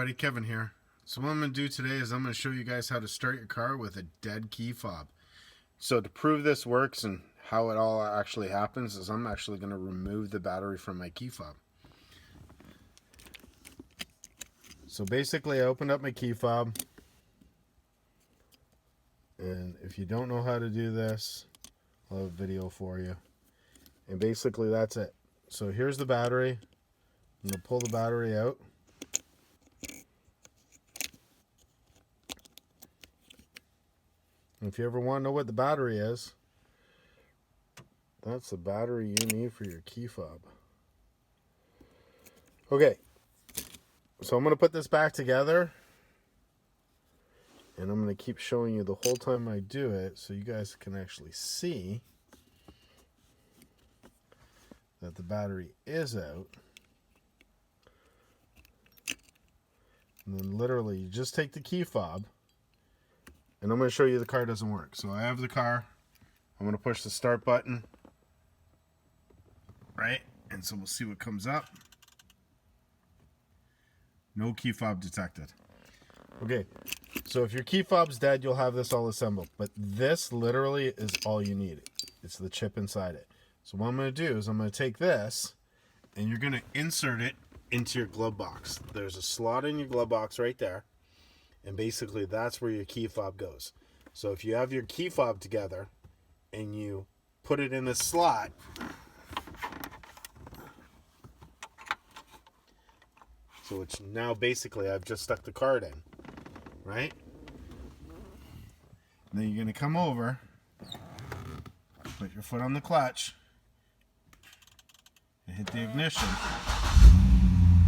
everybody, Kevin here. So what I'm going to do today is I'm going to show you guys how to start your car with a dead key fob. So to prove this works and how it all actually happens is I'm actually going to remove the battery from my key fob. So basically I opened up my key fob, and if you don't know how to do this, I'll have a video for you. And basically that's it. So here's the battery. I'm going to pull the battery out. If you ever want to know what the battery is, that's the battery you need for your key fob. Okay, so I'm going to put this back together, and I'm going to keep showing you the whole time I do it so you guys can actually see that the battery is out. And then literally you just take the key fob, and I'm going to show you the car doesn't work. So I have the car. I'm going to push the start button. Right? And so we'll see what comes up. No key fob detected. Okay. So if your key fob's dead, you'll have this all assembled. But this literally is all you need. It's the chip inside it. So what I'm going to do is I'm going to take this, and you're going to insert it into your glove box. There's a slot in your glove box right there. And basically that's where your key fob goes. So if you have your key fob together and you put it in this slot, so it's now basically I've just stuck the card in, right? And then you're going to come over, put your foot on the clutch, and hit the ignition,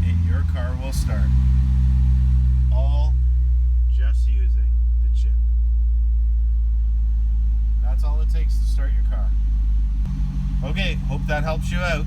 and your car will start. All just using the chip. That's all it takes to start your car. Okay, hope that helps you out.